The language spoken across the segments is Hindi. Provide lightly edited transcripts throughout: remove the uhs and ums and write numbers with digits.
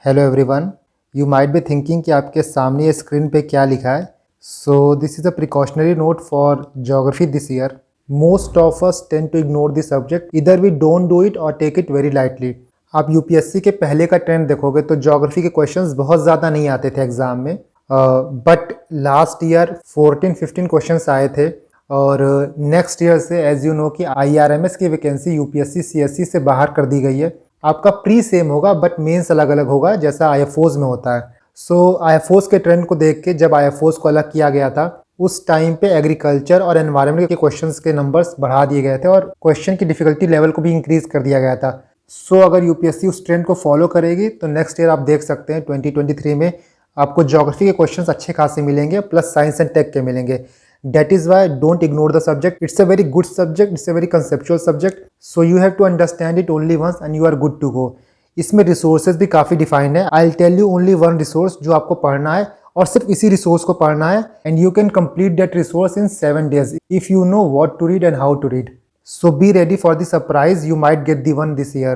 Hello everyone. You might be thinking कि आपके सामने ये स्क्रीन पे क्या लिखा है। So this is a precautionary note for geography this year. Most of us tend to ignore this subject, इधर वी डोंट डू इट और टेक इट वेरी लाइटली। आप यूपीएससी के पहले का ट्रेंड देखोगे तो ज्योग्राफी के क्वेश्चंस बहुत ज़्यादा नहीं आते थे एग्ज़ाम में, बट लास्ट ईयर 14-15 क्वेश्चंस आए थे। और नेक्स्ट ईयर से एज यू नो कि आईआरएमएस की वैकेंसी यूपीएससी सीएससी से बाहर कर दी गई है। आपका प्री सेम होगा बट मेंस अलग अलग होगा, जैसा आईएफओज में होता है। सो आईएफओज के ट्रेंड को देख के जब आईएफओज को अलग किया गया था, उस टाइम पे एग्रीकल्चर और एनवायरनमेंट के क्वेश्चंस के नंबर्स बढ़ा दिए गए थे और क्वेश्चन की डिफिकल्टी लेवल को भी इंक्रीज कर दिया गया था। सो अगर यूपीएससी उस ट्रेंड को फॉलो करेगी तो नेक्स्ट ईयर आप देख सकते हैं 2023 में आपको ज्योग्राफी के क्वेश्चंस अच्छे खासे मिलेंगे, प्लस साइंस एंड टेक के मिलेंगे। That is why don't ignore the subject. It's a very good subject. It's a very conceptual subject. So you have to understand it only once and you are good to go. इसमें resources भी काफ़ी defined है। I'll tell you only one resource जो आपको पढ़ना है और सिर्फ इसी resource को पढ़ना है, and you can complete that resource in 7 days if you know what to read and how to read. So be ready for the surprise. You might get the one this year.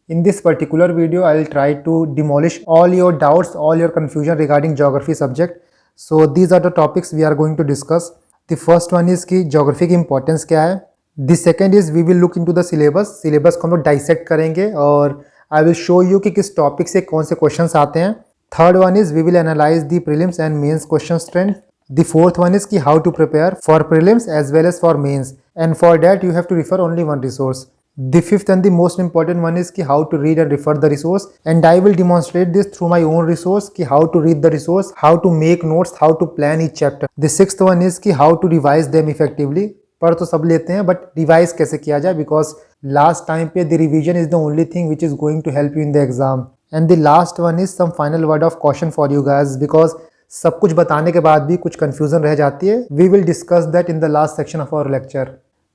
In this particular video, I'll try to demolish all your doubts, all your confusion regarding geography subject. So these are the topics we are going to discuss. The first one is कि ज्योग्राफी की इंपॉर्टेंस क्या है। The second is we will look into the syllabus को हम लोग डाइसेक्ट करेंगे और आई विल शो यू कि किस टॉपिक से कौन से क्वेश्चंस आते हैं। Third one is we will analyse the prelims and mains question trend. The fourth one is कि how to prepare for prelims as well as for mains, and for that you have to refer only one resource. The fifth and the most important one is कि how to read and refer the resource, and I will demonstrate this through my own resource कि how to read the resource, how to make notes, how to plan each chapter. The sixth one is कि how to revise them effectively. पढ़ तो सब लेते हैं बट रिवाइज कैसे किया जाए, बिकॉज लास्ट टाइम पे the revision is the only thing which is going to help you in the exam. And the last one is some final word of caution for you guys, because सब कुछ बताने के बाद भी कुछ confusion रह जाती है. We will discuss that in the last section of our lecture.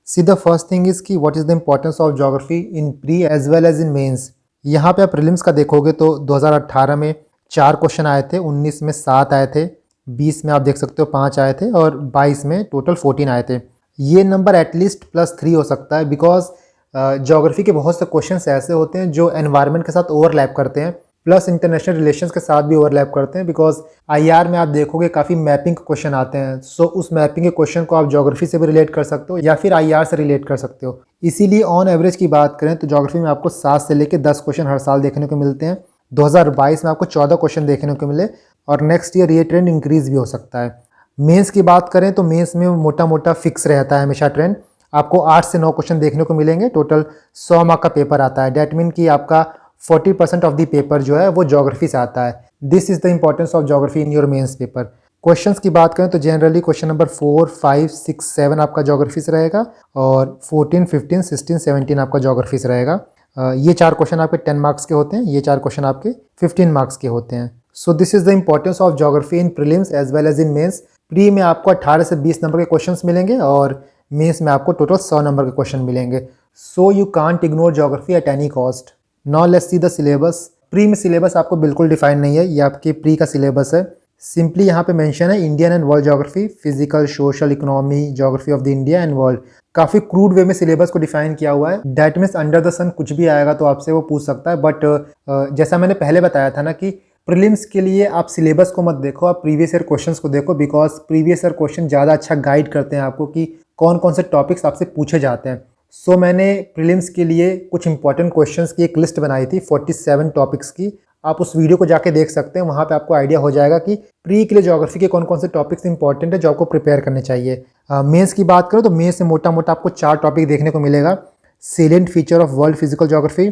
So the first thing is कि what is the importance of geography in pre as well as in mains. यहाँ पे आप प्रीलिम्स का देखोगे तो 2018 में 4 क्वेश्चन आए थे, 19 में 7 आए थे, 20 में आप देख सकते हो 5 आए थे और 22 में टोटल 14 आए थे। ये नंबर एटलीस्ट +3 हो सकता है, बिकॉज ज्योग्राफी के बहुत से क्वेश्चन ऐसे होते हैं जो एनवायरनमेंट के साथ ओवरलैप करते हैं, प्लस इंटरनेशनल रिलेशंस के साथ भी ओवरलैप करते हैं, बिकॉज आईआर में आप देखोगे काफ़ी मैपिंग के क्वेश्चन आते हैं। सो उस मैपिंग के क्वेश्चन को आप ज्योग्राफी से भी रिलेट कर सकते हो या फिर आईआर से रिलेट कर सकते हो। इसीलिए ऑन एवरेज की बात करें तो ज्योग्राफी में आपको 7 से लेकर 10 क्वेश्चन हर साल देखने को मिलते हैं। 2022 में आपको 14 क्वेश्चन देखने को मिले और नेक्स्ट ईयर ये ट्रेंड इंक्रीज भी हो सकता है। मेंस की बात करें तो मेंस में मोटा मोटा फिक्स रहता है हमेशा ट्रेंड, आपको 8 से 9 क्वेश्चन देखने को मिलेंगे। टोटल 100 मार्क का पेपर आता है, डैट मीन कि आपका 40% ऑफ द पेपर जो है वो ज्योग्राफी से आता है। This is the importance of geography in your mains paper. Questions की बात करें तो जनरली क्वेश्चन नंबर 4, 5, 6, 7 आपका ज्योग्राफी से रहेगा और 14, 15, 16, 17 आपका ज्योग्राफी से रहेगा। ये 4 क्वेश्चन आपके 10 मार्क्स के होते हैं, ये 4 क्वेश्चन आपके 15 मार्क्स के होते हैं। So this is the importance of geography in prelims as well as in mains. Pre में आपको 18 से 20 नंबर के क्वेश्चन मिलेंगे और मेंस में आपको टोटल 100 नंबर के क्वेश्चन मिलेंगे। So you can't ignore geography at any cost. Now let's see the syllabus. Pre में सिलेबस आपको बिल्कुल डिफाइन नहीं है, ये आपके प्री का सिलेबस है। सिंपली यहाँ पे मेंशन है Indian and world geography, physical, social, economy, geography of the India and world. काफ़ी क्रूड वे में सिलेबस को डिफाइन किया हुआ है। दैट मीन्स अंडर द सन कुछ भी आएगा तो आपसे वो पूछ सकता है, बट जैसा मैंने पहले बताया था ना कि प्रीलिम्स के लिए आप सिलेबस को मत देखो, आप प्रीवियस ईयर क्वेश्चंस को देखो, बिकॉज प्रीवियस ईयर क्वेश्चन ज़्यादा अच्छा गाइड करते हैं आपको कि कौन कौन से टॉपिक्स आपसे पूछे जाते हैं। सो मैंने प्रीलिम्स के लिए कुछ इंपॉर्टेंट क्वेश्चंस की एक लिस्ट बनाई थी 47 टॉपिक्स की। आप उस वीडियो को जाके देख सकते हैं, वहाँ पे आपको आइडिया हो जाएगा कि प्री के लिए ज्योग्राफी के कौन कौन से टॉपिक्स इंपॉर्टेंट है जो आपको प्रिपेयर करने चाहिए। मेंस की बात करो तो मेंस में मोटा मोटा आपको 4 टॉपिक देखने को मिलेगा। Salient feature of world physical geography,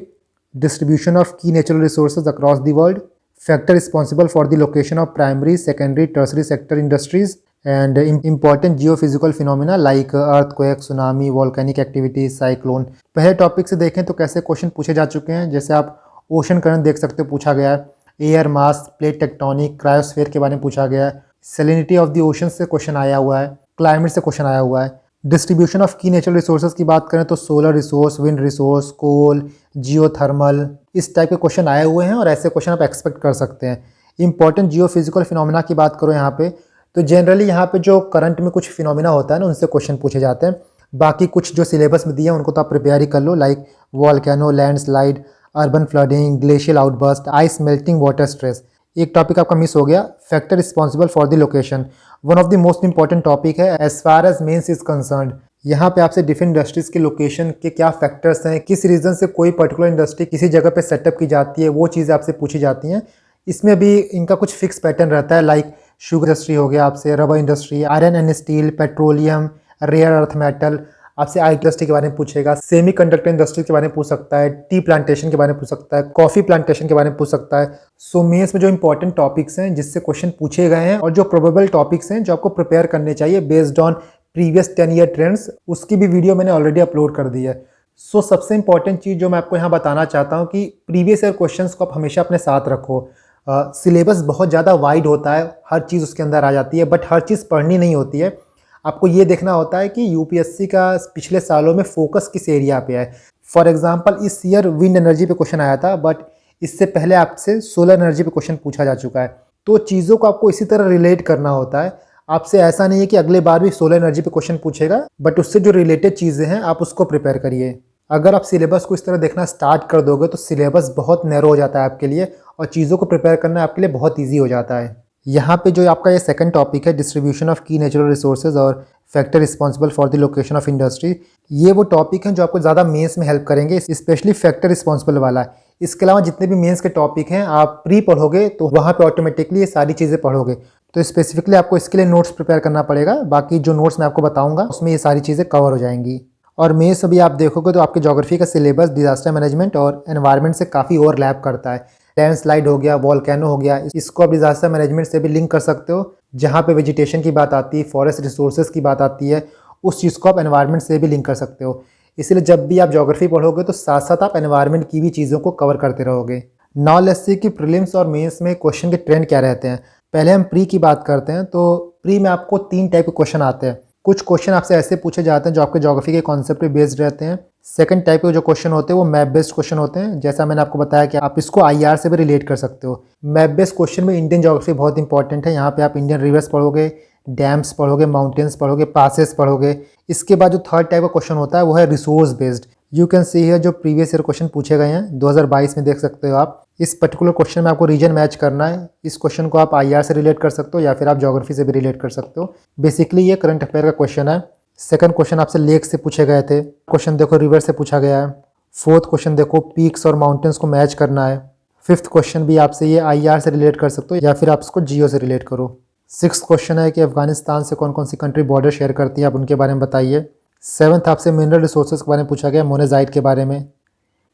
distribution of key natural resources across the world, factor responsible for the location of primary, secondary, tertiary sector industries and important geophysical phenomena like earthquake, tsunami, volcanic activity, cyclone। पहले टॉपिक से देखें तो कैसे क्वेश्चन पूछे जा चुके हैं, जैसे आप ओशन करंट देख सकते हो, पूछा गया है। Air mass, plate tectonic, cryosphere के बारे में पूछा गया है। सैलिनिटी ऑफ द ओशन से क्वेश्चन आया हुआ है। क्लाइमेट से क्वेश्चन आया हुआ है। Distribution of key natural resources की बात करें तो सोलर रिसोर्स, विंड रिसोर्स, कोल, जियोथर्मल, इस टाइप के क्वेश्चन आए हुए हैं और ऐसे क्वेश्चन आप एक्सपेक्ट कर सकते हैं। इंपॉर्टेंट जियोफिजिकल फिनोमिना की बात करो यहाँ पे तो जनरली यहाँ पे जो करंट में कुछ फिनोमिना होता है ना, उनसे क्वेश्चन पूछे जाते हैं। बाकी कुछ जो सिलेबस में दिए हैं उनको तो आप प्रिपेयर ही कर लो, like volcano, landslide, urban flooding, glacial outburst, ice melting, water stress. एक टॉपिक आपका मिस हो गया, factor responsible for the location. One of the most important topic है as far as mains is concerned. यहाँ पे आपसे डिफरेंट इंडस्ट्रीज के लोकेशन के क्या फैक्टर्स हैं, किस रीज़न से कोई पर्टिकुलर इंडस्ट्री किसी जगह पे सेटअप की जाती है, वो चीज़ें आपसे पूछी जाती हैं। इसमें भी इनका कुछ फिक्स पैटर्न रहता है, लाइक शुगर इंडस्ट्री हो गया आपसे, rubber industry, iron and steel, petroleum, rare earth metal. आपसे आई इंडस्ट्री के बारे में पूछेगा, सेमी कंडक्टर इंडस्ट्री के बारे में पूछ सकता है, टी प्लांटेशन के बारे में पूछ सकता है, कॉफी प्लांटेशन के बारे में पूछ सकता है। सो मेंस में जो इंपॉर्टेंट टॉपिक्स हैं जिससे क्वेश्चन पूछे गए हैं और जो प्रोबेबल टॉपिक्स हैं जो आपको प्रिपेयर करने चाहिए based on previous 10 year trends, उसकी भी वीडियो मैंने ऑलरेडी अपलोड कर दी है। सो सबसे इंपॉर्टेंट चीज़ जो मैं आपको यहाँ बताना चाहता हूँ कि प्रीवियस ईयर क्वेश्चंस को आप हमेशा अपने साथ रखो। सिलेबस बहुत ज़्यादा वाइड होता है, हर चीज़ उसके अंदर आ जाती है, बट हर चीज़ पढ़नी नहीं होती है। आपको ये देखना होता है कि यूपीएससी का पिछले सालों में फोकस किस एरिया पे है। फॉर एग्जांपल इस ईयर विंड एनर्जी पे क्वेश्चन आया था, बट इससे पहले आपसे सोलर एनर्जी पे क्वेश्चन पूछा जा चुका है। तो चीज़ों को आपको इसी तरह रिलेट करना होता है। आपसे ऐसा नहीं है कि अगले बार भी सोलर एनर्जी पे क्वेश्चन पूछेगा, बट उससे जो रिलेटेड चीज़ें हैं आप उसको प्रिपेयर करिए। अगर आप सिलेबस को इस तरह देखना स्टार्ट कर दोगे तो सिलेबस बहुत नैरो हो जाता है आपके लिए और चीज़ों को प्रिपेयर करना आपके लिए बहुत ईजी हो जाता है। यहाँ पे जो आपका ये सेकंड टॉपिक है, distribution of key natural resources और factor responsible for the location of industry, ये वो टॉपिक हैं जो आपको ज़्यादा मेंस में हेल्प करेंगे, स्पेशली फैक्टर रिस्पॉन्सिबल वाला। इसके अलावा जितने भी मेंस के टॉपिक हैं आप प्री पढ़ोगे तो वहाँ पे ऑटोमेटिकली ये सारी चीज़ें पढ़ोगे। तो स्पेसिफिकली आपको इसके लिए नोट्स प्रिपेयर करना पड़ेगा। बाकी जो नोट्स मैं आपको बताऊँगा उसमें ये सारी चीज़ें कवर हो जाएंगी। और मेंस अभी आप देखोगे तो आपके ज्योग्राफी का सिलेबस डिजास्टर मैनेजमेंट और एनवायरनमेंट से काफ़ी ओवरलैप करता है। लैंडस्लाइड हो गया, वॉल्केनो हो गया, इसको आप डिजास्टर मैनेजमेंट से भी लिंक कर सकते हो। जहाँ पे वेजिटेशन की बात आती है, फॉरेस्ट रिसोर्सेज की बात आती है, उस चीज़ को आप एनवायरनमेंट से भी लिंक कर सकते हो। इसलिए जब भी आप ज्योग्राफी पढ़ोगे तो साथ साथ आप एनवायरनमेंट की भी चीज़ों को कवर करते रहोगे। नाउ लेट्स सी कि प्रीलिम्स और मेंस में क्वेश्चन के ट्रेंड क्या रहते हैं। पहले हम प्री की बात करते हैं। तो प्री में आपको 3 टाइप के क्वेश्चन आते हैं। कुछ क्वेश्चन आपसे ऐसे पूछे जाते हैं जो आपके ज्योग्राफी के कॉन्सेप्ट पे बेस्ड रहते हैं। सेकंड टाइप के जो क्वेश्चन होते हैं वो मैप बेस्ड क्वेश्चन होते हैं। जैसा मैंने आपको बताया कि आप इसको आईआर से भी रिलेट कर सकते हो। मैप बेस्ड क्वेश्चन में इंडियन ज्योग्राफी बहुत इंपॉर्टेंट है। यहाँ पे आप इंडियन रिवर्स पढ़ोगे, डैम्स पढ़ोगे, माउंटेन्स पढ़ोगे, पासेस पढ़ोगे। इसके बाद जो थर्ड टाइप का क्वेश्चन होता है वो है resource based. You can see here जो प्रीवियस ईयर क्वेश्चन पूछे गए हैं 2022 में, देख सकते हो आप। इस पर्टिकुलर क्वेश्चन में आपको रीजन मैच करना है। इस क्वेश्चन को आप आईआर से रिलेट कर सकते हो या फिर आप ज्योग्राफी से भी रिलेट कर सकते हो। बेसिकली ये करंट अफेयर का क्वेश्चन है। सेकंड क्वेश्चन आपसे लेक से पूछे गए थे। क्वेश्चन देखो रिवर से पूछा गया है। फोर्थ क्वेश्चन देखो पीक्स और माउंटेन्स को मैच करना है। फिफ्थ क्वेश्चन भी आपसे ये आईआर से रिलेट कर सकते हो या फिर आप इसको जियो से रिलेट करो। सिक्स्थ क्वेश्चन है कि अफगानिस्तान से कौन कौन सी कंट्री बॉर्डर शेयर करती है, आप उनके बारे में बताइए। सेवन्थ आपसे मिनरल रिसोर्सेज के बारे में पूछा गया, मोनेजाइट के बारे में।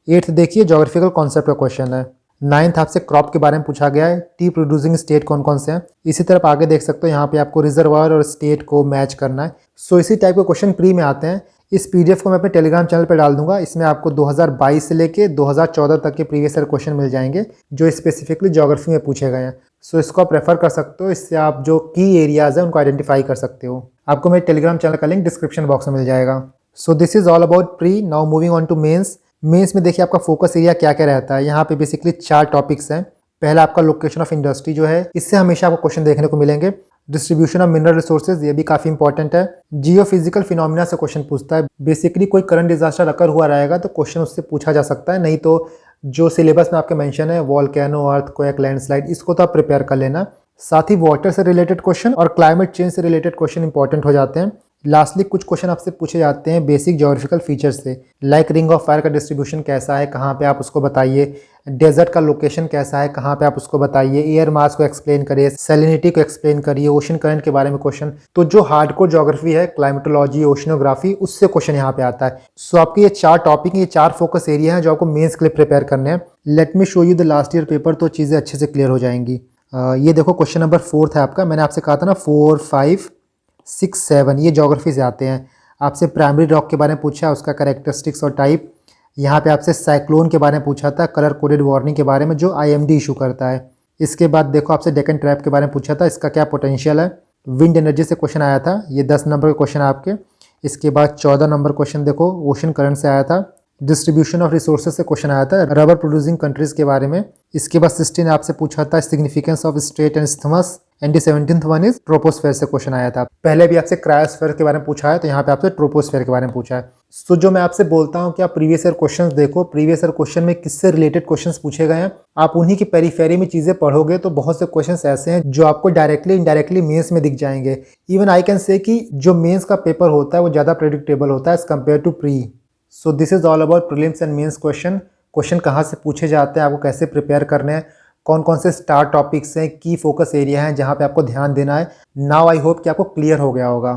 एट्थ देखिए ज्योग्राफिकल कॉन्सेप्ट का क्वेश्चन है। नाइन्थ आपसे क्रॉप के बारे में पूछा गया है, टी प्रोड्यूसिंग स्टेट कौन कौन से हैं। इसी तरफ आगे देख सकते हो यहाँ पे आपको रिजर्वायर और स्टेट को मैच करना है। सो इसी टाइप के क्वेश्चन प्री में आते हैं। इस पीडीएफ को मैं अपने टेलीग्राम चैनल पर डाल दूंगा। इसमें आपको 2022 से लेके 2014 तक के प्रीवियस ईयर क्वेश्चन मिल जाएंगे जो स्पेसिफिकली ज्योग्राफी में पूछे गए हैं। सो इसको आप रेफर कर सकते हो। इससे आप जो की एरियाज हैं उनको आइडेंटिफाई कर सकते हो। आपको मेरे टेलीग्राम चैनल का लिंक डिस्क्रिप्शन बॉक्स में मिल जाएगा। So this is all about pre. Now moving on to mains. Mains में देखिए आपका फोकस एरिया क्या क्या रहता है। यहाँ पे बेसिकली 4 टॉपिक्स हैं। पहला आपका लोकेशन ऑफ इंडस्ट्री जो है, इससे हमेशा आपको क्वेश्चन देखने को मिलेंगे। डिस्ट्रीब्यूशन ऑफ मिनरल रिसोर्सेज, ये भी काफ़ी इंपॉर्टेंट है। जियो फिजिकल फिनोमिना से क्वेश्चन पूछता है। बेसिकली कोई करंट डिजास्टर अकर हुआ रहेगा तो क्वेश्चन उससे पूछा जा सकता है। नहीं तो जो सिलेबस में आपके मेंशन है वॉल्केनो, अर्थक्वेक, लैंडस्लाइड, इसको तो आप प्रिपेयर कर लेना। साथ ही वाटर से रिलेटेड क्वेश्चन और क्लाइमेट चेंज से रिलेटेड क्वेश्चन इंपॉर्टेंट हो जाते हैं। लास्टली कुछ क्वेश्चन आपसे पूछे जाते हैं बेसिक ज्योग्राफिकल फीचर्स से, लाइक रिंग ऑफ फायर का डिस्ट्रीब्यूशन कैसा है, कहाँ पे आप उसको बताइए। डेजर्ट का लोकेशन कैसा है, कहाँ पे आप उसको बताइए। एयर मास को एक्सप्लेन करिए, सैलिनिटी को एक्सप्लेन करिए, ओशन करंट के बारे में क्वेश्चन। तो जो हार्डकोर ज्योग्राफी है, क्लाइमेटोलॉजी, ओशनोग्राफी, उससे क्वेश्चन यहाँ पे आता है। सो आपके ये 4 टॉपिक, ये 4 फोकस एरिया हैं जो आपको मेंस के लिए प्रिपेयर करने हैं। Late me show you the last year paper, तो चीज़ें अच्छे से क्लियर हो जाएंगी। ये देखो क्वेश्चन नंबर 4 है आपका। मैंने आपसे कहा था ना 4, 5, 6, 7 ये ज्योग्राफी से आते हैं। आपसे प्राइमरी रॉक के बारे में पूछा, उसका कैरेक्टरिस्टिक्स और टाइप। यहाँ पे आपसे साइक्लोन के बारे में पूछा था, कलर कोडेड वार्निंग के बारे में जो आईएमडी इशू करता है। इसके बाद देखो आपसे डेक्कन ट्रैप के बारे में पूछा था, इसका क्या पोटेंशियल है। विंड एनर्जी से क्वेश्चन आया था, ये 10 नंबर का क्वेश्चन है आपके। इसके बाद 14 नंबर क्वेश्चन देखो ओशन करंट से आया था। डिस्ट्रीब्यूशन ऑफ रिसोर्सेज से क्वेश्चन आया था, रबर प्रोड्यूसिंग कंट्रीज के बारे में। इसके बाद 16 आपसे पूछा था significance of straight and isthmus and the 17th one is troposphere से क्वेश्चन आया था। पहले भी आपसे क्रायोस्फेयर के बारे में पूछा है, तो यहाँ पे आपसे ट्रोपोस्फेयर के बारे में पूछा है। सो जो मैं आपसे बोलता हूँ कि आप प्रीवियस ईयर क्वेश्चंस देखो, प्रीवियस ईयर क्वेश्चन में किससे रिलेटेड क्वेश्चंस पूछे गए हैं, आप उन्हीं की पेरीफेरी में चीजें पढ़ोगे तो बहुत से क्वेश्चंस ऐसे हैं जो आपको डायरेक्टली इनडायरेक्टली मेंस में दिख जाएंगे। इवन आई कैन से कि जो मेंस का पेपर होता है वो ज़्यादा प्रेडिक्टेबल होता है as compare to pre. So this is all about prelims and mains question. Question कहाँ से पूछे जाते हैं, आपको कैसे प्रिपेयर करने हैं, कौन कौन से स्टार टॉपिक्स हैं, की फोकस एरिया हैं जहाँ पे आपको ध्यान देना है। नाउ आई होप कि आपको क्लियर हो गया होगा।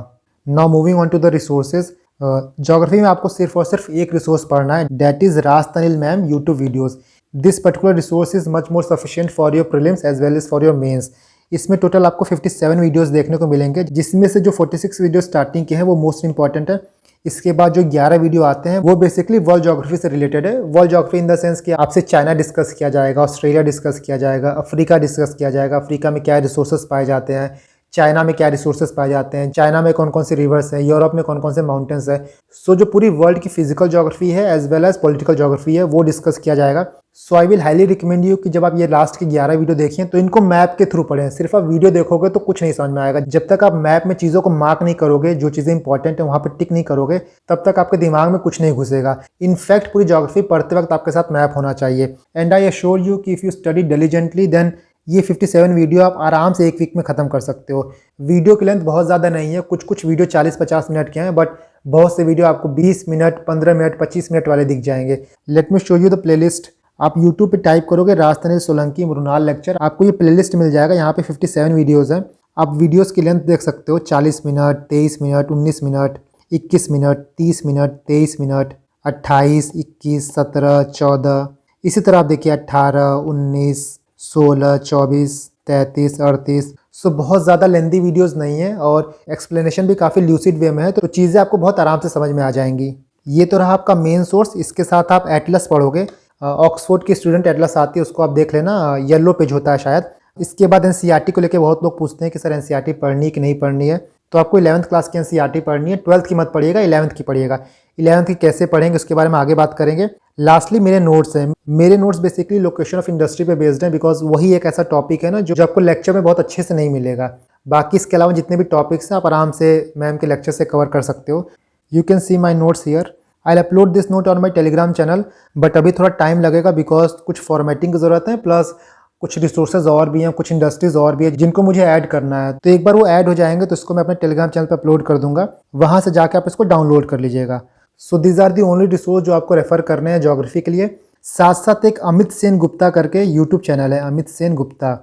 Now moving on to the resources. Geography में आपको सिर्फ और सिर्फ एक रिसोर्स पढ़ना है, that is Rajtanil ma'am YouTube videos. This particular resource is much more sufficient for your prelims as well as for your mains. इसमें टोटल आपको 57 वीडियोस देखने को मिलेंगे, जिसमें से जो 46 वीडियो स्टार्टिंग के हैं वो मोस्ट इंपॉर्टेंट है। इसके बाद जो 11 वीडियो आते हैं वो बेसिकली वर्ल्ड ज्योग्राफी से रिलेटेड है। World geography in the sense कि आपसे चाइना डिस्कस किया जाएगा, ऑस्ट्रेलिया डिस्कस किया जाएगा, अफ्रीका डिस्कस किया जाएगा, अफ्रीका में क्या रिसोर्सेज पाए जाते हैं, चाइना में क्या रिसोर्सेज पाए जाते हैं, चाइना में कौन कौन से रिवर्स हैं, यूरोप में कौन कौन से माउंटेन्स हैं। सो जो पूरी वर्ल्ड की फिजिकल ज्योग्राफी है as well as political geography है वो डिस्कस किया जाएगा। So I will highly recommend you कि जब आप ये लास्ट के 11 वीडियो देखें तो इनको मैप के थ्रू पढ़ें। सिर्फ आप वीडियो देखोगे तो कुछ नहीं समझ में आएगा। जब तक आप मैप में चीज़ों को मार्क नहीं करोगे, जो चीज़ें इंपॉर्टेंट है वहाँ पर टिक नहीं करोगे, तब तक आपके दिमाग में कुछ नहीं घुसेगा। इनफैक्ट पूरी ज्योग्राफी पढ़ते वक्त आपके साथ मैप होना चाहिए। एंड आई एश्योर यू कि if you study diligently then ये 57 वीडियो आप आराम से एक वीक में ख़त्म कर सकते हो। वीडियो की लेंथ बहुत ज़्यादा नहीं है, कुछ वीडियो 40-50 मिनट के हैं, बट बहुत से वीडियो आपको 20 मिनट, 15 मिनट, 25 मिनट वाले दिख जाएंगे। Late me show you the playlist. आप YouTube पे टाइप करोगे राजतनिल सोलंकी मृणाल लेक्चर, आपको ये प्लेलिस्ट मिल जाएगा। यहाँ पे 57 वीडियोज़ हैं। आप वीडियोज़ की लेंथ देख सकते हो, 40 minute, 23 minute, 19 minute, 21 minute, 30 minute, 23 minute, 28, 21, 17, 14, इसी तरह आप देखिए 18, 19, 16, 24, 33, 38। सो बहुत ज़्यादा लेंदी वीडियोस नहीं है और एक्सप्लेनेशन भी काफ़ी ल्यूसिड वे में है, तो चीज़ें आपको बहुत आराम से समझ में आ जाएंगी। ये तो रहा आपका मेन सोर्स। इसके साथ आप एटलस पढ़ोगे। ऑक्सफोर्ड की स्टूडेंट एटलस आती है, उसको आप देख लेना, येलो पेज होता है शायद। इसके बाद एनसीईआरटी को लेकर बहुत लोग पूछते हैं कि सर एनसीईआरटी पढ़नी कि नहीं पढ़नी है। तो आपको 11th क्लास की एनसीईआरटी पढ़नी है, 12th की मत पढ़िएगा, 11th की पढ़िएगा। 11th की कैसे पढ़ेंगे उसके बारे में आगे बात करेंगे। लास्टली मेरे नोट्स हैं। मेरे notes basically location of industry पे बेस्ड हैं, बिकॉज वही एक ऐसा टॉपिक है ना जो आपको लेक्चर में बहुत अच्छे से नहीं मिलेगा। बाकी इसके अलावा जितने भी टॉपिक्स हैं आप आराम से मैम के लेक्चर से कवर कर सकते हो। You can see my notes here. I upload this note on my Telegram channel, but अभी थोड़ा टाइम लगेगा बिकॉज कुछ फॉर्मेटिंग की ज़रूरत है, प्लस कुछ रिसोर्सेज और भी हैं, कुछ इंडस्ट्रीज और भी है जिनको मुझे ऐड करना है। तो एक बार वो ऐड हो जाएंगे तो इसको मैं अपने टेलीग्राम चैनल पर अपलोड कर दूंगा, वहाँ से जाके आप इसको डाउनलोड कर लीजिएगा। So these are the only resource जो आपको रेफर करने हैं ज्योग्राफी के लिए। साथ साथ एक अमित सेन गुप्ता करके यूट्यूब चैनल है, अमित सेन गुप्ता।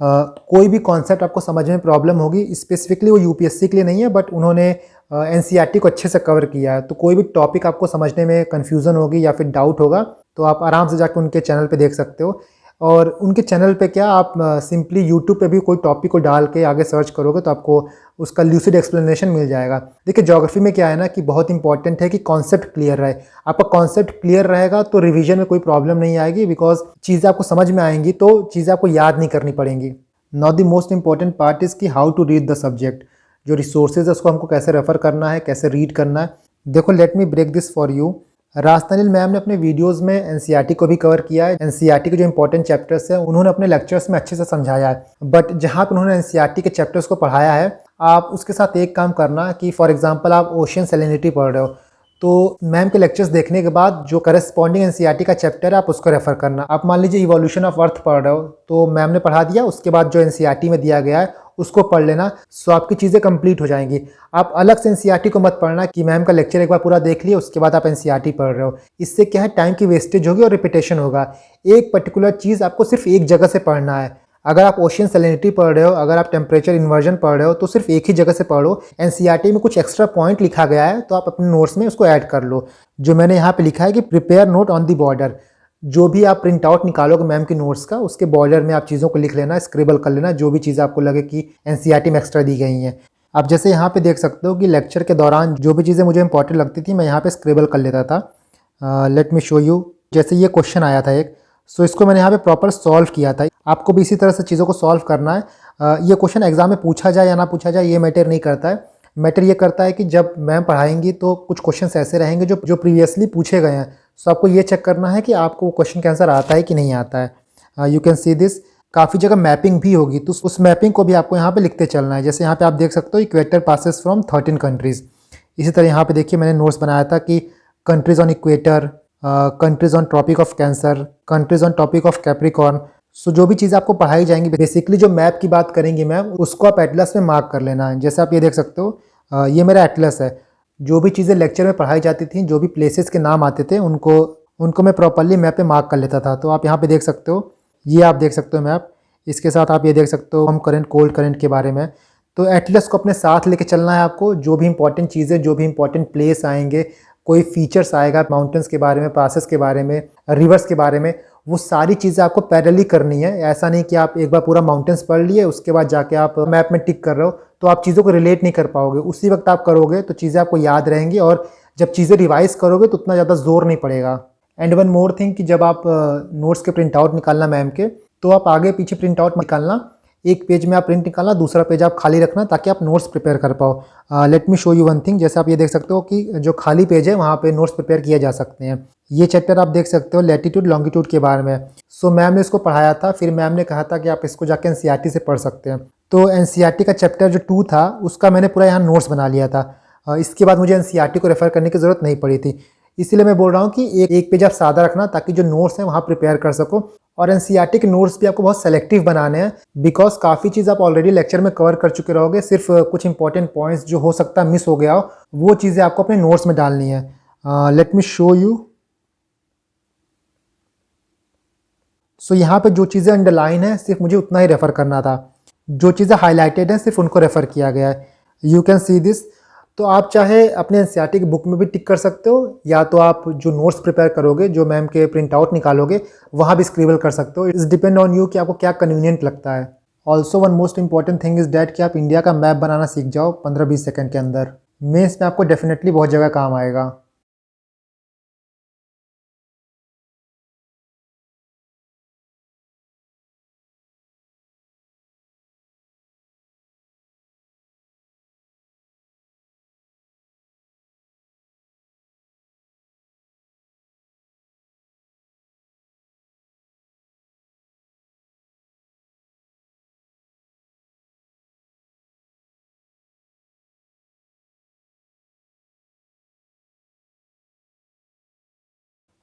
कोई भी कॉन्सेप्ट आपको समझ में प्रॉब्लम होगी, स्पेसिफिकली वो यूपीएससी के लिए नहीं है, बट उन्होंने एनसीईआरटी को अच्छे से कवर किया है। तो कोई भी टॉपिक आपको समझने में कन्फ्यूज़न होगी या फिर डाउट होगा तो आप आराम से जाकर उनके चैनल पे देख सकते हो। और उनके चैनल पे क्या आप सिंपली यूट्यूब पे भी कोई टॉपिक को डाल के आगे सर्च करोगे तो आपको उसका ल्यूसिड एक्सप्लेनेशन मिल जाएगा। देखिए ज्योग्राफी में क्या है ना कि बहुत इंपॉर्टेंट है कि कॉन्सेप्ट क्लियर रहे। आपका कॉन्सेप्ट क्लियर रहेगा तो रिवीजन में कोई प्रॉब्लम नहीं आएगी, बिकॉज चीज़ें आपको समझ में आएंगी तो चीज़ें आपको याद नहीं करनी पड़ेंगी। Now the most important part is कि how to read the subject. जो रिसोर्सेज है उसको हमको कैसे रेफर करना है, कैसे रीड करना है। देखो let me break this for you. Rajtanil ma'am ने अपने वीडियोस में एनसीईआरटी को भी कवर किया है। एनसीईआरटी के जो इंपॉर्टेंट चैप्टर्स हैं उन्होंने अपने लेक्चर्स में अच्छे से समझाया है। बट जहाँ पर उन्होंने एनसीईआरटी के चैप्टर्स को पढ़ाया है, आप उसके साथ एक काम करना कि फॉर एग्जांपल आप ओशियन सैलिनिटी पढ़ रहे हो तो मैम के लेक्चर्स देखने के बाद जो करस्पॉन्डिंग एनसीईआरटी का चैप्टर है आप उसको रेफर करना। आप मान लीजिए इवोल्यूशन ऑफ अर्थ पढ़ रहे हो तो मैम ने पढ़ा दिया, उसके बाद जो एनसीईआरटी में दिया गया है उसको पढ़ लेना, सो आपकी चीज़ें कंप्लीट हो जाएंगी। आप अलग से एनसीईआरटी को मत पढ़ना कि मैम का लेक्चर एक बार पूरा देख लिया उसके बाद आप एनसीईआरटी पढ़ रहे हो। इससे क्या है, टाइम की वेस्टेज होगी और रिपीटेशन होगा। एक पर्टिकुलर चीज़ आपको सिर्फ एक जगह से पढ़ना है। अगर आप ओशियन सैलिनिटी पढ़ रहे हो, अगर आप टेम्परेचर इन्वर्जन पढ़ रहे हो तो सिर्फ एक ही जगह से पढ़ो। एनसीईआरटी में कुछ एक्स्ट्रा पॉइंट लिखा गया है तो आप अपने नोट्स में उसको ऐड कर लो। जो मैंने यहाँ पे लिखा है कि prepare note on the border, जो भी आप प्रिंट आउट निकालोगे मैम की नोट्स का उसके बॉर्डर में आप चीज़ों को लिख लेना, स्क्रिबल कर लेना, जो भी चीज़ें आपको लगे कि एनसीईआरटी में एक्स्ट्रा दी गई हैं। आप जैसे यहाँ पे देख सकते हो कि लेक्चर के दौरान जो भी चीज़ें मुझे इंपॉर्टेंट लगती थी मैं यहाँ पे स्क्रिबल कर लेता था। Late me show you. जैसे ये क्वेश्चन आया था एक, सो इसको मैंने यहाँ पे प्रॉपर सॉल्व किया था। आपको भी इसी तरह से चीज़ों को सॉल्व करना है। ये क्वेश्चन एग्जाम में पूछा जाए या ना पूछा जाए ये मैटर नहीं करता है। मैटर ये करता है कि जब मैम पढ़ाएंगी तो कुछ क्वेश्चंस ऐसे रहेंगे जो प्रीवियसली पूछे गए हैं। सो आपको ये चेक करना है कि आपको क्वेश्चन का आंसर आता है कि नहीं आता है। You can see this. काफ़ी जगह मैपिंग भी होगी, तो उस मैपिंग को भी आपको यहाँ पे लिखते चलना है। जैसे यहाँ पे आप देख सकते हो इक्वेटर पासेस फ्रॉम 13 कंट्रीज़। इसी तरह यहाँ पे देखिए मैंने नोट्स बनाया था कि countries on equator, countries on tropic of cancer, countries on topic of capricorn. So जो भी चीज़ें आपको पढ़ाई जाएंगी, बेसिकली जो मैप की बात करेंगे मैम, उसको आप एटलस में मार्क कर लेना है। जैसे आप ये देख सकते हो, ये मेरा एटलस है। जो भी चीज़ें लेक्चर में पढ़ाई जाती थी, जो भी प्लेसेस के नाम आते थे, उनको मैं प्रॉपरली मैप पे मार्क कर लेता था। तो आप यहाँ पे देख सकते हो, ये आप देख सकते हो मैप। इसके साथ आप ये देख सकते हो हम करंट, कोल्ड करंट के बारे में। तो एटलस को अपने साथ लेके चलना है आपको। जो भी इंपॉर्टेंट चीज़ें, जो भी इंपॉर्टेंट प्लेस आएंगे, कोई फीचर्स आएगा माउंटेन्स के बारे में, पासेस के बारे में, रिवर्स के बारे में, वो सारी चीज़ें आपको पैरेलली करनी है। ऐसा नहीं कि आप एक बार पूरा माउंटेन्स पढ़ लिए, उसके बाद जाके आप मैप में टिक कर रहे हो, तो आप चीज़ों को रिलेट नहीं कर पाओगे। उसी वक्त आप करोगे तो चीज़ें आपको याद रहेंगी, और जब चीज़ें रिवाइज करोगे तो उतना ज़्यादा जोर नहीं पड़ेगा। एंड वन मोर थिंग कि जब आप नोट्स के प्रिंट आउट निकालना मैम के, तो आप आगे पीछे प्रिंट आउट निकालना। एक पेज में आप प्रिंट निकालना, दूसरा पेज आप खाली रखना, ताकि आप नोट्स प्रिपेयर कर पाओ। Late me show you one thing. जैसे आप ये देख सकते हो कि जो खाली पेज है वहाँ पे नोट्स प्रिपेयर किए जा सकते हैं। ये चैप्टर आप देख सकते हो लैटिट्यूड लॉन्गिट्यूड के बारे में। सो मैम ने इसको पढ़ाया था, फिर मैम ने कहा था कि आप इसको जाके एनसीईआरटी से पढ़ सकते हैं। तो एनसीईआरटी का चैप्टर जो 2 था, उसका मैंने पूरा यहाँ नोट्स बना लिया था। इसके बाद मुझे एनसीईआरटी को रेफर करने की ज़रूरत नहीं पड़ी थी। इसीलिए मैं बोल रहा हूँ कि एक पेज आप सादा रखना, ताकि जो नोट्स हैं वहाँ प्रिपेयर कर सको। और एनसीईआरटी के नोट्स भी आपको बहुत सेलेक्टिव बनाने हैं, बिकॉज काफ़ी चीज़ आप ऑलरेडी लेक्चर में कवर कर चुके रहोगे। सिर्फ कुछ इंपॉर्टेंट पॉइंट्स जो हो सकता है मिस हो गया हो, वो चीज़ें आपको अपने नोट्स में डालनी है। Let me show you. So यहाँ पे जो चीज़ें अंडरलाइन है, सिर्फ मुझे उतना ही रेफ़र करना था। जो चीज़ें हाईलाइटेड हैं, सिर्फ उनको रेफ़र किया गया है। You can see this. तो आप चाहे अपने एनसीईआरटी की बुक में भी टिक कर सकते हो, या तो आप जो नोट्स प्रिपेयर करोगे, जो मैम के प्रिंट आउट निकालोगे, वहाँ भी स्क्रिबल कर सकते हो। इट्स डिपेंड ऑन यू कि आपको क्या कन्वीनियंट लगता है। Also one most important thing is that कि आप इंडिया का मैप बनाना सीख जाओ 15-20 सेकंड के अंदर। मेंस में आपको डेफिनेटली बहुत जगह काम आएगा।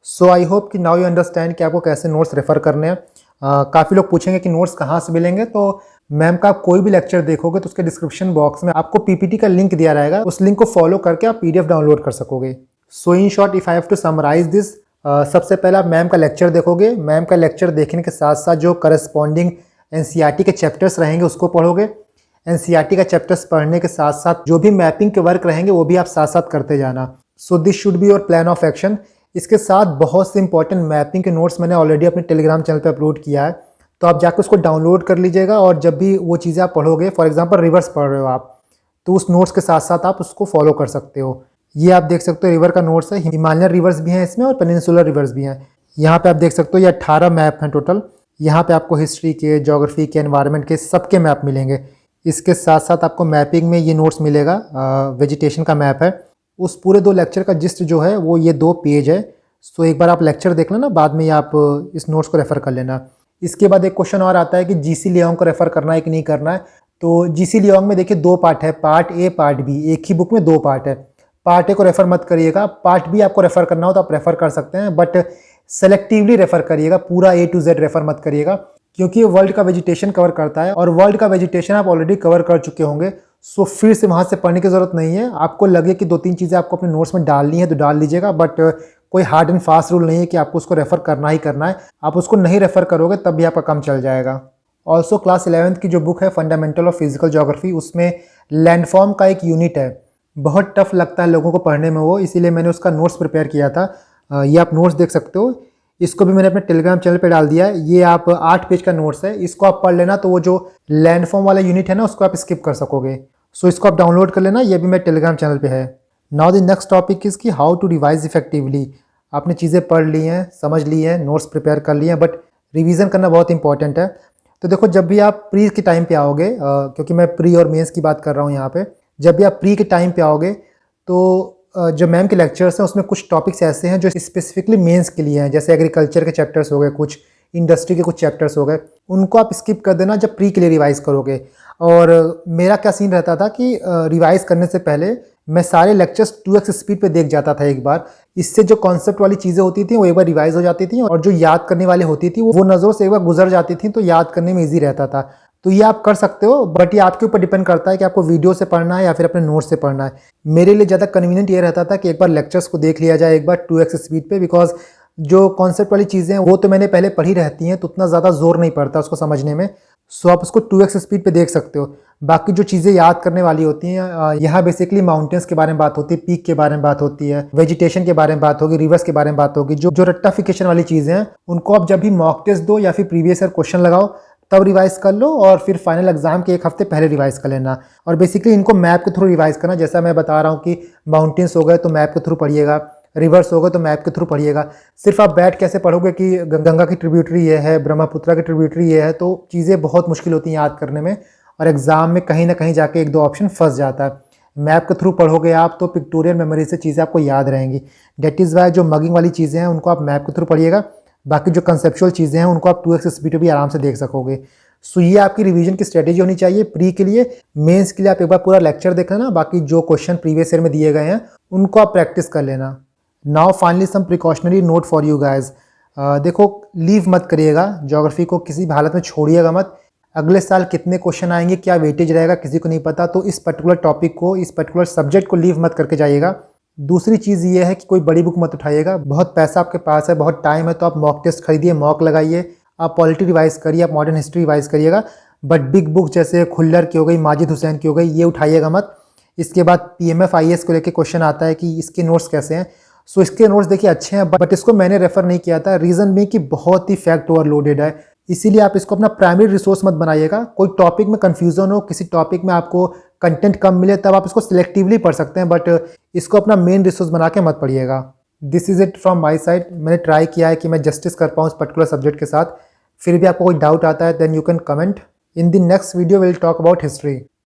सो आई होप कि नाउ यू अंडरस्टैंड कि आपको कैसे नोट्स रेफ़र करने हैं। काफ़ी लोग पूछेंगे कि नोट्स कहाँ से मिलेंगे, तो मैम का कोई भी लेक्चर देखोगे तो उसके डिस्क्रिप्शन बॉक्स में आपको पीपीटी का लिंक दिया रहेगा। उस लिंक को फॉलो करके आप पीडीएफ डाउनलोड कर सकोगे। So in short, if I have to summarise this, सबसे पहले आप मैम का लेक्चर देखोगे। मैम का लेक्चर देखने के साथ साथ जो करस्पॉन्डिंग एनसीईआरटी के चैप्टर्स रहेंगे उसको पढ़ोगे। एनसीईआरटी का चैप्टर्स पढ़ने के साथ साथ जो भी मैपिंग के वर्क रहेंगे वो भी आप साथ साथ करते जाना। So this should be your plan of action. इसके साथ बहुत से इंपॉर्टेंट मैपिंग के नोट्स मैंने ऑलरेडी अपने टेलीग्राम चैनल पे अपलोड किया है, तो आप जाकर उसको डाउनलोड कर लीजिएगा। और जब भी वो चीज़ें आप पढ़ोगे, फॉर एग्जांपल रिवर्स पढ़ रहे हो आप, तो उस नोट्स के साथ साथ आप उसको फॉलो कर सकते हो। ये आप देख सकते हो रिवर का नोट्स है। हिमालयन रिवर्स भी हैं इसमें और पेनिनसुलर रिवर्स भी हैं। यहाँ पे आप देख सकते हो ये 18 मैप हैं टोटल। यहाँ पे आपको हिस्ट्री के, ज्योग्राफी के, एनवायरनमेंट के सबके मैप मिलेंगे। इसके साथ साथ आपको मैपिंग में ये नोट्स मिलेगा, वेजिटेशन का मैप है। उस पूरे 2 लेक्चर का जिस्ट जो है वो ये 2 पेज है। सो एक बार आप लेक्चर देख लेना, बाद में आप इस नोट्स को रेफ़र कर लेना। इसके बाद एक क्वेश्चन और आता है कि जीसी लियोंग को रेफ़र करना है कि नहीं करना है। तो जीसी लियोंग में देखिए 2 पार्ट है, पार्ट ए पार्ट बी। एक ही बुक में 2 पार्ट है। पार्ट ए को रेफ़र मत करिएगा। पार्ट बी आपको रेफ़र करना हो तो आप रेफ़र कर सकते हैं, बट सेलेक्टिवली रेफ़र करिएगा। पूरा ए टू जेड रेफ़र मत करिएगा, क्योंकि ये वर्ल्ड का वेजिटेशन कवर करता है, और वर्ल्ड का वेजिटेशन आप ऑलरेडी कवर कर चुके होंगे। सो फिर से वहाँ से पढ़ने की ज़रूरत नहीं है। आपको लगे कि 2-3 चीज़ें आपको अपने नोट्स में डालनी है तो डाल लीजिएगा, बट कोई हार्ड एंड फास्ट रूल नहीं है कि आपको उसको रेफ़र करना ही करना है। आप उसको नहीं रेफ़र करोगे तब भी आपका काम चल जाएगा। ऑल्सो क्लास 11th की जो बुक है फंडामेंटल ऑफ फिजिकल ज्योग्राफी, उसमें लैंडफॉर्म का एक यूनिट है। बहुत टफ लगता है लोगों को पढ़ने में वो, इसीलिए मैंने उसका नोट्स प्रिपेयर किया था। ये आप नोट्स देख सकते हो। इसको भी मैंने अपने टेलीग्राम चैनल पे डाल दिया है। ये आप 8 पेज का नोट्स है, इसको आप पढ़ लेना, तो वो जो लैंडफॉर्म वाला यूनिट है ना, उसको आप स्किप कर सकोगे। सो इसको आप डाउनलोड कर लेना, ये भी मेरे टेलीग्राम चैनल पे है। Now the next topic is कि हाउ टू रिवाइज इफेक्टिवली। आपने चीज़ें पढ़ ली हैं, समझ ली हैं, नोट्स प्रिपेयर कर लिए हैं, बट रिवीजन करना बहुत इंपॉर्टेंट है। तो देखो, जब भी आप प्री के टाइम पे आओगे, क्योंकि मैं प्री और मेंस की बात कर रहा हूँ यहाँ पे, जब भी आप प्री के टाइम पे आओगे तो जो मैम के लेक्चर्स हैं उसमें कुछ टॉपिक्स ऐसे हैं जो स्पेसिफिकली मेंस के लिए हैं। जैसे एग्रीकल्चर के चैप्टर्स हो गए, कुछ इंडस्ट्री के कुछ चैप्टर्स हो गए, उनको आप स्किप कर देना जब प्री के लिए रिवाइज़ करोगे। और मेरा क्या सीन रहता था कि रिवाइज़ करने से पहले मैं सारे लेक्चर्स 2x स्पीड पे देख जाता था एक बार। इससे जो कॉन्सेप्ट वाली चीज़ें होती थी वो एक बार रिवाइज़ हो जाती थी, और जो याद करने वाली होती थी वो नज़रों से एक बार गुजर जाती थी, तो याद करने में ईजी रहता था। तो ये आप कर सकते हो, बट ये आपके ऊपर डिपेंड करता है कि आपको वीडियो से पढ़ना है या फिर अपने नोट्स से पढ़ना है। मेरे लिए ज़्यादा कन्वीनियंट ये रहता था कि एक बार लेक्चर्स को देख लिया जाए एक बार 2x स्पीड पे, बिकॉज जो कॉन्सेप्ट वाली चीज़ें हैं वो तो मैंने पहले पढ़ी रहती हैं, तो उतना ज़्यादा जोर नहीं पड़ता उसको समझने में। सो आप उसको 2x स्पीड पे देख सकते हो। बाकी जो चीज़ें याद करने वाली होती हैं, यहाँ बेसिकली माउंटेन्स के बारे में बात होती है, पीक के बारे में बात होती है, वेजिटेशन के बारे में बात होगी, रिवर्स के बारे में बात होगी। जो रट्टाफिकेशन वाली चीज़ें हैं उनको आप जब भी मॉक टेस्ट दो या फिर प्रीवियस ईयर क्वेश्चन लगाओ तब रिवाइज कर लो, और फिर फाइनल एग्जाम के एक हफ्ते पहले रिवाइज कर लेना। और बेसिकली इनको मैप के थ्रू रिवाइज करना, जैसा मैं बता रहा हूँ कि माउंटेन्स हो गए तो मैप के थ्रू पढ़िएगा, रिवर्स हो गए तो मैप के थ्रू पढ़िएगा। सिर्फ आप बैठ कैसे पढ़ोगे कि गंगा की ट्रिब्यूटरी ये है, ब्रह्मपुत्रा की ट्रिब्यूटरी ये है, तो चीज़ें बहुत मुश्किल होती हैं याद करने में, और एग्जाम में कहीं ना कहीं जाके एक दो ऑप्शन फंस जाता है। मैप के थ्रू पढ़ोगे आप तो पिक्टोरियल मेमोरी से चीज़ें आपको याद रहेंगी। डेट इज़ वाई जो मगिंग वाली चीज़ें हैं उनको आप मैप के थ्रू पढ़िएगा, बाकी जो कंसेप्चुअल चीज़ें हैं उनको आप 2x स्पीड पे भी आराम से देख सकोगे। सो ये आपकी रिवीजन की स्ट्रेटेजी होनी चाहिए प्री के लिए। मेंस के लिए आप एक बार पूरा लेक्चर देख लेना, बाकी जो क्वेश्चन प्रीवियस ईयर में दिए गए हैं उनको आप प्रैक्टिस कर लेना। Now finally some precautionary note for you guys. देखो, लीव मत करिएगा, ज्योग्राफी को किसी भी हालत में छोड़िएगा मत। अगले साल कितने क्वेश्चन आएंगे, क्या वेटेज रहेगा, किसी को नहीं पता, तो इस पर्टिकुलर टॉपिक को, इस पर्टिकुलर सब्जेक्ट को लीव मत करके जाइएगा। दूसरी चीज़ ये है कि कोई बड़ी बुक मत उठाइएगा। बहुत पैसा आपके पास है, बहुत टाइम है, तो आप मॉक टेस्ट खरीदिए, मॉक लगाइए, आप पॉलिटी रिवाइज करिए, आप मॉडर्न हिस्ट्री रिवाइज करिएगा। बट बिग बुक जैसे खुल्लर की हो गई, माजिद हुसैन की हो गई, ये उठाइएगा मत। इसके बाद PMF IAS को लेकर क्वेश्चन आता है कि इसके नोट्स कैसे हैं। सो इसके नोट्स देखिए अच्छे हैं, बट इसको मैंने रेफर नहीं किया था, रीज़न में कि बहुत ही फैक्ट ओवरलोडेड है। इसीलिए आप इसको अपना प्राइमरी रिसोर्स मत बनाइएगा। कोई टॉपिक में कन्फ्यूजन हो, किसी टॉपिक में आपको कंटेंट कम मिले, तब आप इसको सिलेक्टिवली पढ़ सकते हैं, बट इसको अपना मेन रिसोर्स बना के मत पढ़िएगा। This is it from my side. मैंने ट्राई किया है कि मैं जस्टिस कर पाऊँ इस पर्टिकुलर सब्जेक्ट के साथ। फिर भी आपको कोई डाउट आता है then you can comment. In the next video will talk about history.